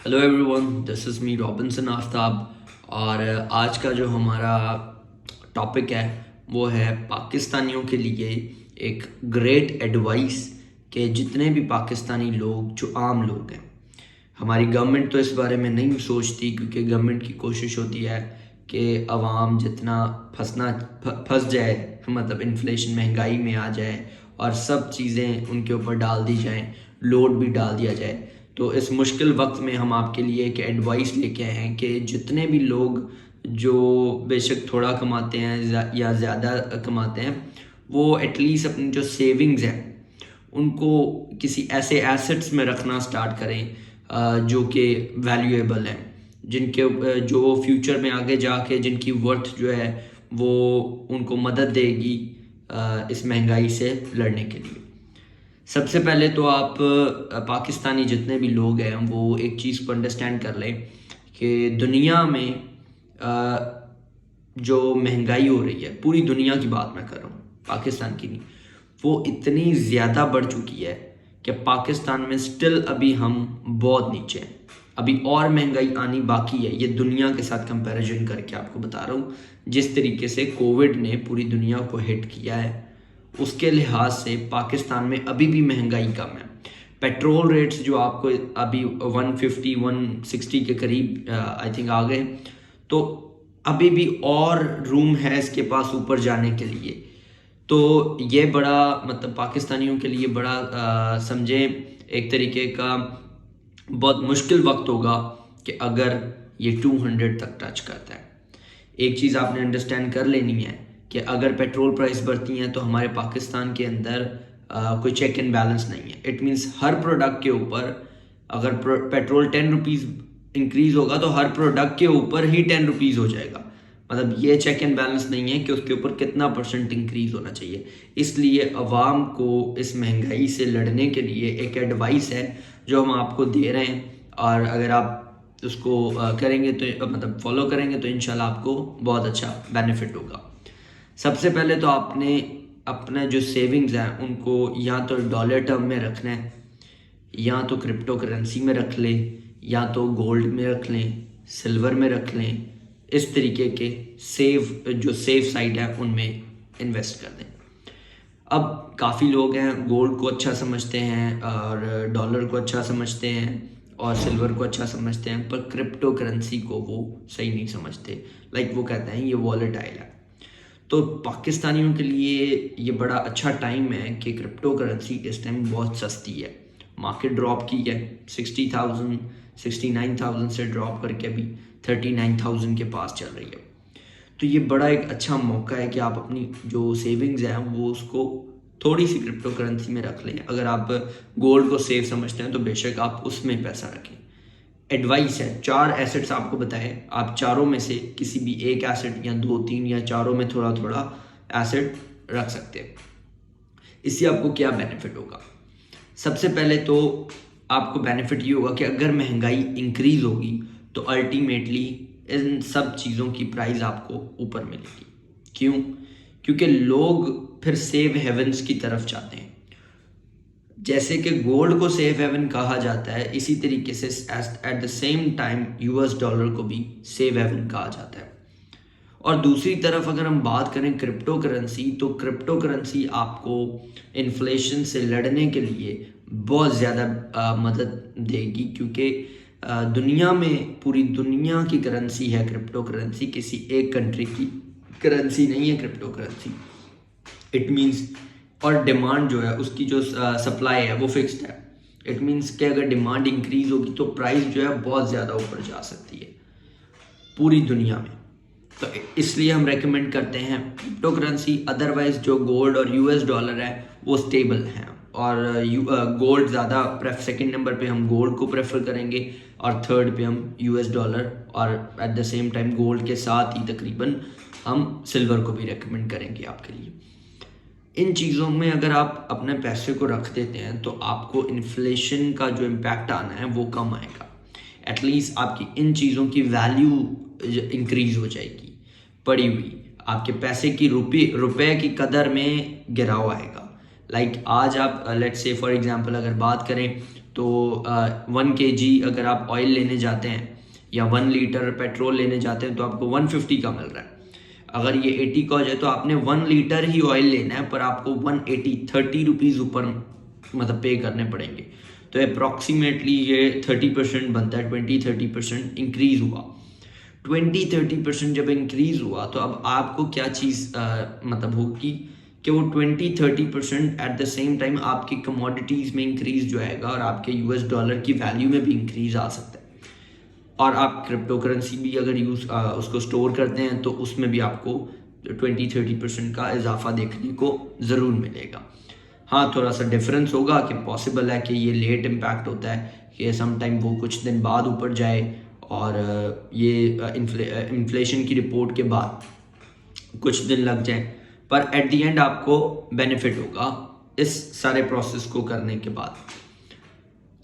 Hello everyone, this is me Robinson Aftab. और आज का जो हमारा टॉपिक है वो है पाकिस्तानियों के लिए एक ग्रेट एडवाइस के जितने भी पाकिस्तानी लोग जो आम लोग हैं। हमारी गवर्नमेंट तो इस बारे में नहीं सोचती क्योंकि गवर्नमेंट की कोशिश होती है कि अवाम जितना फंस जाए, मतलब इन्फ्लेशन महंगाई में आ जाए और सब चीज़ें उनके ऊपर डाल दी जाएं, लोड भी डाल दिया जाए। तो इस मुश्किल वक्त में हम आपके लिए एक एडवाइस लेके आए हैं कि जितने भी लोग जो बेशक थोड़ा कमाते हैं या ज़्यादा कमाते हैं, वो एटलीस्ट अपनी जो सेविंग्स हैं उनको किसी ऐसे एसेट्स में रखना स्टार्ट करें जो कि वैल्यूएबल हैं, जिनके जो फ्यूचर में आगे जाके जिनकी वर्थ जो है वो उनको मदद देगी इस महंगाई से लड़ने के लिए। सबसे पहले तो आप पाकिस्तानी जितने भी लोग हैं वो एक चीज़ को अंडरस्टैंड कर लें कि दुनिया में जो महंगाई हो रही है, पूरी दुनिया की बात मैं कर रहा हूँ, पाकिस्तान की नहीं, वो इतनी ज़्यादा बढ़ चुकी है कि पाकिस्तान में स्टिल अभी हम बहुत नीचे हैं। अभी और महंगाई आनी बाकी है। ये दुनिया के साथ कंपैरिजन करके आपको बता रहा हूँ। जिस तरीके से कोविड ने पूरी दुनिया को हिट किया है, उसके लिहाज से पाकिस्तान में अभी भी महंगाई कम है। पेट्रोल रेट्स जो आपको अभी 150 160 के करीब आई थिंक आ गए, तो अभी भी और रूम है इसके पास ऊपर जाने के लिए। तो ये बड़ा मतलब पाकिस्तानियों के लिए बड़ा समझे एक तरीके का बहुत मुश्किल वक्त होगा कि अगर ये 200 तक टच करता है। एक चीज़ आपने अंडरस्टैंड कर लेनी है कि अगर पेट्रोल प्राइस बढ़ती हैं तो हमारे पाकिस्तान के अंदर कोई चेक एंड बैलेंस नहीं है। इट मीन्स हर प्रोडक्ट के ऊपर अगर पेट्रोल 10 रुपीज़ इंक्रीज होगा तो हर प्रोडक्ट के ऊपर ही 10 रुपीज़ हो जाएगा। मतलब ये चेक एंड बैलेंस नहीं है कि उसके ऊपर कितना परसेंट इंक्रीज होना चाहिए। इसलिए अवाम को इस महंगाई से लड़ने के लिए एक एडवाइस है जो हम आपको दे रहे हैं, और अगर आप उसको करेंगे तो मतलब फॉलो करेंगे तो इंशाल्लाह आपको बहुत अच्छा बेनिफिट होगा। सबसे पहले तो आपने अपने जो सेविंग्स हैं उनको या तो डॉलर टर्म में रखना है, या तो क्रिप्टो करेंसी में रख लें, या तो गोल्ड में रख लें, सिल्वर में रख लें। इस तरीके के सेफ साइड है उनमें इन्वेस्ट कर दें। अब काफ़ी लोग हैं गोल्ड को अच्छा समझते हैं और डॉलर को अच्छा समझते हैं और सिल्वर को अच्छा समझते हैं, पर क्रिप्टो करेंसी को वो सही नहीं समझते। लाइक वो कहते हैं ये वॉलेटाइल है। तो पाकिस्तानियों के लिए ये बड़ा अच्छा टाइम है कि क्रिप्टो करेंसी इस टाइम बहुत सस्ती है। मार्केट ड्रॉप की है 60,000 69,000 से ड्रॉप करके अभी 39,000 के पास चल रही है। तो ये बड़ा एक अच्छा मौका है कि आप अपनी जो सेविंग्स हैं वो उसको थोड़ी सी क्रिप्टो करेंसी में रख लें। अगर आप गोल्ड को सेफ समझते हैं तो बेशक आप उसमें पैसा रखें। एडवाइस है, 4 एसेट्स आपको बताए, आप चारों में से किसी भी एक एसेट या दो तीन या चारों में थोड़ा थोड़ा एसेट रख सकते हैं। इससे आपको क्या बेनिफिट होगा? सबसे पहले तो आपको बेनिफिट ये होगा कि अगर महंगाई इंक्रीज होगी तो अल्टीमेटली इन सब चीज़ों की प्राइस आपको ऊपर मिलेगी। क्यों? क्योंकि लोग फिर सेव हेवन्स की तरफ जाते हैं। जैसे कि गोल्ड को सेफ हेवन कहा जाता है, इसी तरीके से at the same time US dollar को भी सेफ हेवन कहा जाता है। और दूसरी तरफ अगर हम बात करें क्रिप्टो करेंसी, तो क्रिप्टो करेंसी आपको इन्फ्लेशन से लड़ने के लिए बहुत ज़्यादा मदद देगी, क्योंकि दुनिया में पूरी दुनिया की करेंसी है क्रिप्टो करेंसी, किसी एक कंट्री की करेंसी नहीं है क्रिप्टो करेंसी। इट मीन्स और डिमांड जो है उसकी जो सप्लाई है वो फिक्स्ड है। इट मीन्स कि अगर डिमांड इंक्रीज होगी तो प्राइस जो है बहुत ज़्यादा ऊपर जा सकती है पूरी दुनिया में। तो इसलिए हम रेकमेंड करते हैं क्रिप्टो करेंसी। अदरवाइज जो गोल्ड और यूएस डॉलर है वो स्टेबल हैं, और गोल्ड ज़्यादा सेकंड नंबर पे हम गोल्ड को प्रेफर करेंगे, और थर्ड पे हम यूएस डॉलर, और at the same time gold के साथ ही तकरीबन हम सिल्वर को भी रेकमेंड करेंगे आपके लिए। इन चीज़ों में अगर आप अपने पैसे को रख देते हैं तो आपको इन्फ्लेशन का जो इम्पैक्ट आना है वो कम आएगा। एटलीस्ट आपकी इन चीज़ों की वैल्यू इंक्रीज हो जाएगी। पड़ी हुई आपके पैसे की रुपए की कदर में गिराव आएगा। लाइक आज आप लेट्स से फॉर एग्जांपल अगर बात करें तो 1 kg अगर आप ऑयल लेने जाते हैं या 1 लीटर पेट्रोल लेने जाते हैं तो आपको 150 का मिल रहा है। अगर ये 80 का हो जाए तो आपने 1 लीटर ही ऑयल लेना है, पर आपको 180 30 रुपीज़ ऊपर मतलब पे करने पड़ेंगे। तो अप्रॉक्सीमेटली ये 30% बनता है, 20-30% इंक्रीज हुआ। 20-30% जब इंक्रीज हुआ तो अब आपको क्या चीज़ मतलब होगी कि वो 20-30% एट द सेम टाइम आपकी कमोडिटीज़ में इंक्रीज जो आएगा और आपके यूएस डॉलर की वैल्यू में भी इंक्रीज आ सकता है। और आप क्रिप्टो करेंसी भी अगर उसको स्टोर करते हैं तो उसमें भी आपको 20-30% का इजाफा देखने को ज़रूर मिलेगा। हाँ, थोड़ा सा डिफरेंस होगा कि पॉसिबल है कि ये लेट इम्पैक्ट होता है कि सम टाइम वो कुछ दिन बाद ऊपर जाए और ये इन्फ्लेशन की रिपोर्ट के बाद कुछ दिन लग जाए, पर एट द एंड आपको बेनिफिट होगा इस सारे प्रोसेस को करने के बाद।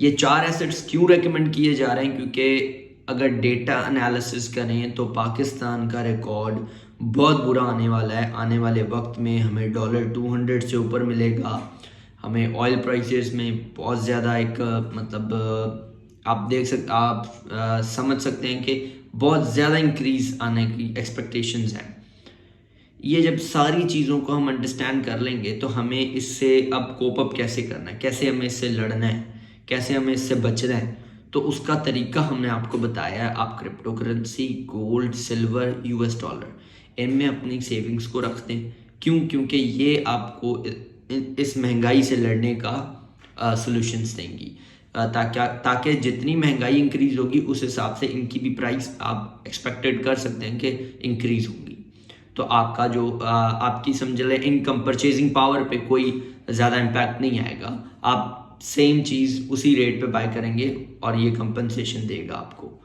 ये 4 एसेट्स क्यों रेकमेंड किए जा रहे हैं, क्योंकि अगर डेटा एनालिसिस करें तो पाकिस्तान का रिकॉर्ड बहुत बुरा आने वाला है। आने वाले वक्त में हमें $200 से ऊपर मिलेगा। हमें ऑयल प्राइसेस में बहुत ज़्यादा एक आप समझ सकते हैं कि बहुत ज़्यादा इंक्रीज आने की एक्सपेक्टेशंस हैं। ये जब सारी चीज़ों को हम अंडरस्टैंड कर लेंगे तो हमें इससे अब कोप अप कैसे करना है, कैसे हमें इससे लड़ना है, कैसे हमें इससे बचना है, तो उसका तरीका हमने आपको बताया है। आप crypto currency, gold, silver, US dollar इनमें अपनी सेविंग्स को रख दें। क्यों? क्योंकि ये आपको इस महंगाई से लड़ने का सॉल्यूशंस देंगी। ताकि जितनी महंगाई इंक्रीज होगी उस हिसाब से इनकी भी प्राइस आप एक्सपेक्टेड कर सकते हैं कि इंक्रीज होगी। तो आपका जो आपकी समझ लें इनकम, परचेजिंग पावर पे कोई ज़्यादा इम्पैक्ट नहीं आएगा। आप सेम चीज़ उसी रेट पे बाय करेंगे और ये कंपनसेशन देगा आपको,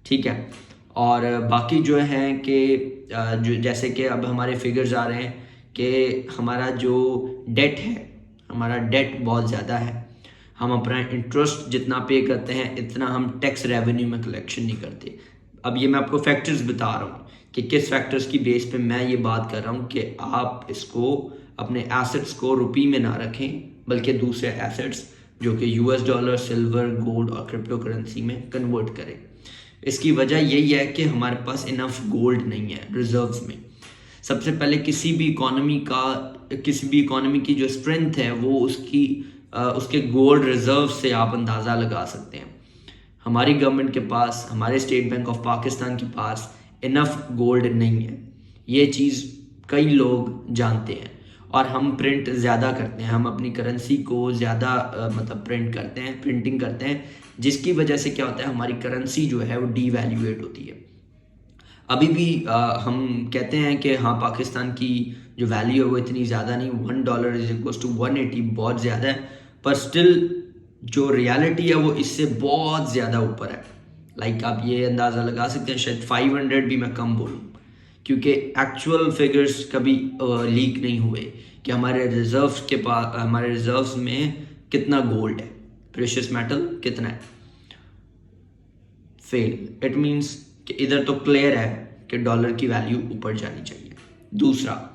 ठीक है। और बाकी जो है कि जो जैसे कि अब हमारे फिगर्स आ रहे हैं कि हमारा जो डेट है, हमारा डेट बहुत ज़्यादा है। हम अपना इंटरेस्ट जितना पे करते हैं इतना हम टैक्स रेवेन्यू में कलेक्शन नहीं करते। अब ये मैं आपको फैक्टर्स बता रहा हूँ कि किस फैक्टर्स की बेस पे मैं ये बात कर रहा हूँ कि आप इसको अपने एसेट्स को रुपये में ना रखें बल्कि दूसरे एसेट्स जो कि यूएस डॉलर, सिल्वर, गोल्ड और क्रिप्टो करेंसी में कन्वर्ट करें। इसकी वजह यही है कि हमारे पास इनफ गोल्ड नहीं है रिजर्व्स में। सबसे पहले किसी भी इकोनॉमी की जो स्ट्रेंथ है वो उसके गोल्ड रिजर्व से आप अंदाज़ा लगा सकते हैं। हमारी गवर्नमेंट के पास, हमारे स्टेट बैंक ऑफ पाकिस्तान के पास इनफ गोल्ड नहीं है। ये चीज़ कई लोग जानते हैं और हम प्रिंट ज़्यादा करते हैं। हम अपनी करेंसी को ज़्यादा प्रिंटिंग करते हैं, जिसकी वजह से क्या होता है, हमारी करेंसी जो है वो डीवैल्यूएट होती है। अभी भी हम कहते हैं कि हाँ, पाकिस्तान की जो वैल्यू है वो इतनी ज़्यादा नहीं, $1 इज इक्वल टू 180 बहुत ज़्यादा है, पर स्टिल जो रियलिटी है वो इससे बहुत ज़्यादा ऊपर है। लाइक आप ये अंदाज़ा लगा सकते हैं, शायद 500 भी मैं कम बोलूँ, क्योंकि एक्चुअल फिगर्स कभी लीक नहीं हुए कि हमारे रिजर्व्स में कितना गोल्ड है, प्रेशियस मेटल कितना है। फेल, इट मीन्स कि इधर तो क्लियर है कि डॉलर की वैल्यू ऊपर जानी चाहिए। दूसरा,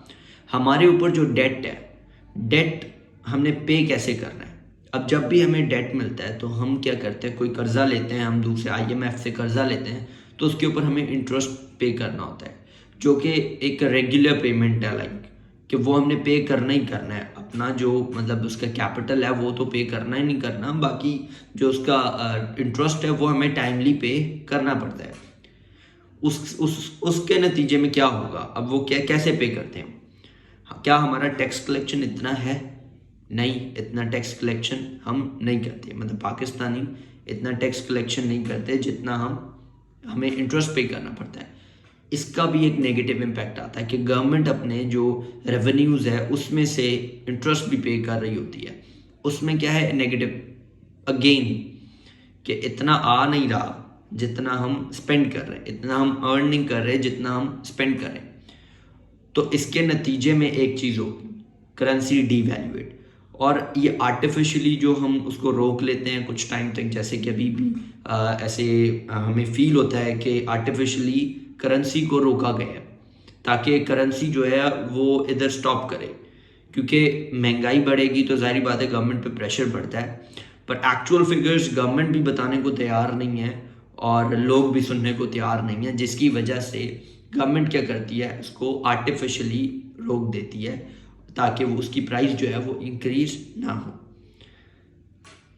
हमारे ऊपर जो डेट है, डेट हमने पे कैसे करना है। अब जब भी हमें डेट मिलता है तो हम क्या करते हैं, कोई कर्जा लेते हैं, हम दूसरे IMF से कर्जा लेते हैं तो उसके ऊपर हमें इंटरेस्ट पे करना होता है, जो कि एक रेगुलर पेमेंट है। लाइक कि वो हमने पे करना ही करना है। अपना जो मतलब उसका कैपिटल है वो तो पे करना ही नहीं करना, बाकी जो उसका इंटरेस्ट है वो हमें टाइमली पे करना पड़ता है। उसके नतीजे में क्या होगा, अब वो कैसे पे करते हैं। क्या हमारा टैक्स कलेक्शन इतना है? नहीं, इतना टैक्स कलेक्शन हम नहीं करते। मतलब पाकिस्तानी इतना टैक्स कलेक्शन नहीं करते जितना हमें इंटरेस्ट पे करना पड़ता है। इसका भी एक नेगेटिव इम्पैक्ट आता है कि गवर्नमेंट अपने जो रेवेन्यूज़ है उसमें से इंटरेस्ट भी पे कर रही होती है। उसमें क्या है नेगेटिव अगेन, कि इतना आ नहीं रहा जितना हम स्पेंड कर रहे हैं, इतना हम अर्न नहीं कर रहे जितना हम स्पेंड कर रहे हैं। तो इसके नतीजे में एक चीज़ होगी, करेंसी डीवैल्यूएट। और ये आर्टिफिशियली जो हम उसको रोक लेते हैं कुछ टाइम तक, जैसे कि अभी भी ऐसे हमें फील होता है कि आर्टिफिशियली करेंसी को रोका गया है ताकि करेंसी जो है वो इधर स्टॉप करे, क्योंकि महंगाई बढ़ेगी तो जाहिर बात है गवर्नमेंट पे प्रेशर बढ़ता है। पर एक्चुअल फिगर्स गवर्नमेंट भी बताने को तैयार नहीं है और लोग भी सुनने को तैयार नहीं है, जिसकी वजह से गवर्नमेंट क्या करती है, उसको आर्टिफिशियली रोक देती है ताकि वो उसकी प्राइस जो है वो इंक्रीज ना हो।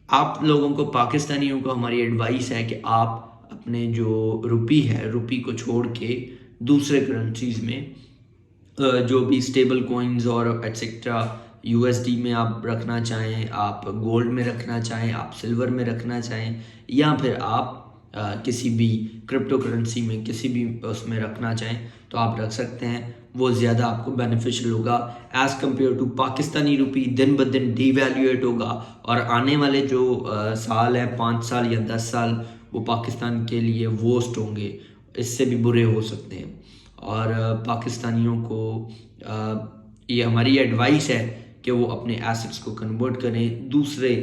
आप लोगों को, पाकिस्तानियों को हमारी एडवाइस है कि आप अपने जो रुपी है, रुपी को छोड़ के दूसरे करेंसीज में जो भी स्टेबल कॉइन्स और एटसेट्रा यूएसडी में आप रखना चाहें, आप गोल्ड में रखना चाहें, आप सिल्वर में रखना चाहें, या फिर आप किसी भी क्रिप्टो करेंसी में किसी भी उसमें रखना चाहें तो आप रख सकते हैं। वो ज़्यादा आपको बेनिफिशियल होगा एज़ कम्पेयर टू पाकिस्तानी रुपी दिन ब दिन डीवैल्यूएट होगा, और आने वाले जो साल है 5 साल या 10 साल वो पाकिस्तान के लिए वर्स्ट होंगे, इससे भी बुरे हो सकते हैं। और पाकिस्तानियों को ये हमारी एडवाइस है कि वो अपने एसेट्स को कन्वर्ट करें, दूसरे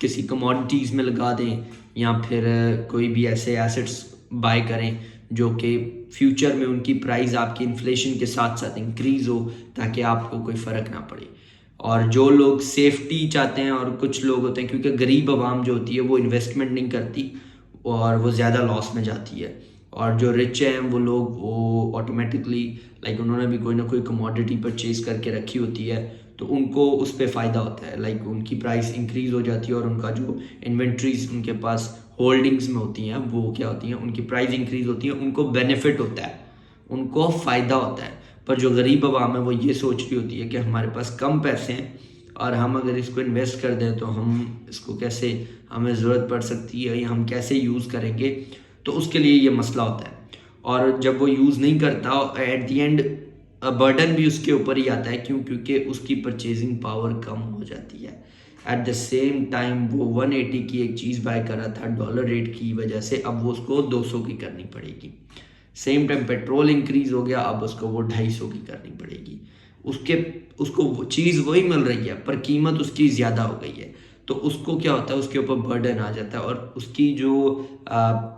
किसी कमोडिटीज़ में लगा दें, या फिर कोई भी ऐसे एसेट्स बाय करें जो कि फ्यूचर में उनकी प्राइस आपकी इन्फ्लेशन के साथ साथ इंक्रीज़ हो, ताकि आपको कोई फ़र्क ना पड़े। और जो लोग सेफ्टी चाहते हैं, और कुछ लोग होते हैं, क्योंकि गरीब आवाम जो होती है वो इन्वेस्टमेंट नहीं करती और वो ज़्यादा लॉस में जाती है, और जो रिच हैं वो लोग वो ऑटोमेटिकली लाइक उन्होंने भी कोई ना कोई कमोडिटी परचेज करके रखी होती है, तो उनको उस पर फ़ायदा होता है, लाइक उनकी प्राइस इंक्रीज़ हो जाती है और उनका जो इन्वेंट्रीज उनके पास होल्डिंग्स में होती हैं वो क्या होती हैं, उनकी प्राइस इंक्रीज़ होती है, उनको बेनिफिट होता है, उनको फ़ायदा होता है। पर जो गरीब आवाम है वो ये सोच रही होती है कि हमारे पास कम पैसे हैं और हम अगर इसको इन्वेस्ट कर दें तो हम इसको कैसे, हमें ज़रूरत पड़ सकती है या हम कैसे यूज़ करेंगे, तो उसके लिए ये मसला होता है। और जब वो यूज़ नहीं करता, एट द एंड बर्डन भी उसके ऊपर ही आता है। क्यों? क्योंकि उसकी परचेजिंग पावर कम हो जाती है। एट द सेम टाइम वो 180 की एक चीज़ बाय कर रहा था डॉलर रेट की वजह से, अब वो उसको 200 की करनी पड़ेगी। सेम टाइम पेट्रोल इंक्रीज हो गया, अब उसको वो 250 की करनी पड़ेगी। उसको वो चीज़ वही मिल रही है पर कीमत उसकी ज़्यादा हो गई है, तो उसको क्या होता है, उसके ऊपर बर्डन आ जाता है और उसकी जो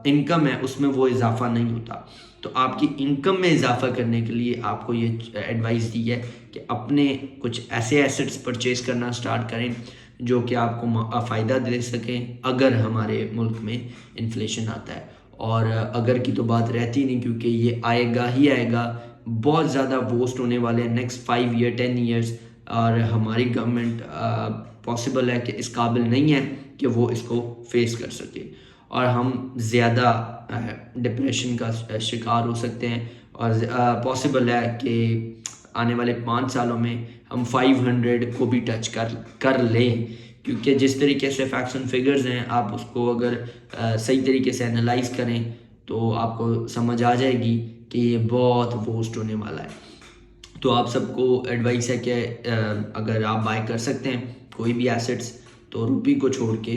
इनकम है उसमें वो इजाफा नहीं होता। तो आपकी इनकम में इजाफा करने के लिए आपको ये एडवाइस दी है कि अपने कुछ ऐसे एसेट्स परचेज करना स्टार्ट करें जो कि आपको फ़ायदा दे सकें अगर हमारे मुल्क में इन्फ्लेशन आता है। और अगर की तो बात रहती नहीं, क्योंकि ये आएगा ही आएगा, बहुत ज़्यादा वोस्ट होने वाले हैं नेक्स्ट 5 ईयर 10 ईयर्स, और हमारी गवर्नमेंट पॉसिबल है कि इस काबिल नहीं है कि वो इसको फेस कर सके, और हम ज़्यादा डिप्रेशन का शिकार हो सकते हैं। और पॉसिबल है कि आने वाले 5 सालों में हम 500 को भी टच कर लें, क्योंकि जिस तरीके से फैक्ट्स एंड फिगर्स हैं, आप उसको अगर सही तरीके से एनालाइज करें तो आपको समझ आ जाएगी कि ये बहुत वर्स्ट होने वाला है। तो आप सबको एडवाइस है कि अगर आप बाय कर सकते हैं कोई भी एसेट्स, तो रुपी को छोड़ के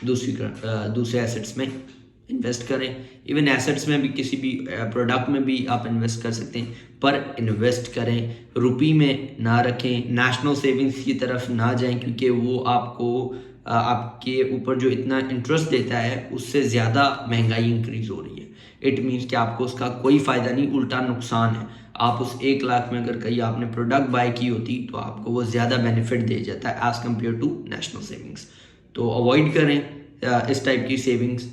दूसरे एसेट्स में इन्वेस्ट करें। इवन एसेट्स में भी किसी भी प्रोडक्ट में भी आप इन्वेस्ट कर सकते हैं, पर इन्वेस्ट करें रुपी में ना रखें, नेशनल सेविंग्स की तरफ ना जाएं, क्योंकि वो आपको आपके ऊपर जो इतना इंटरेस्ट देता है उससे ज़्यादा महंगाई इंक्रीज हो रही है। इट मीन्स कि आपको उसका कोई फ़ायदा नहीं, उल्टा नुकसान है। आप उस 1 लाख में अगर कहीं आपने प्रोडक्ट बाय की होती तो आपको वो ज़्यादा बेनिफिट दे जाता है as compared to national savings. तो अवॉइड करें इस टाइप की सेविंग्स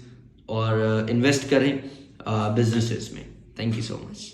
और इन्वेस्ट करें बिजनेसेस में। Thank you so much.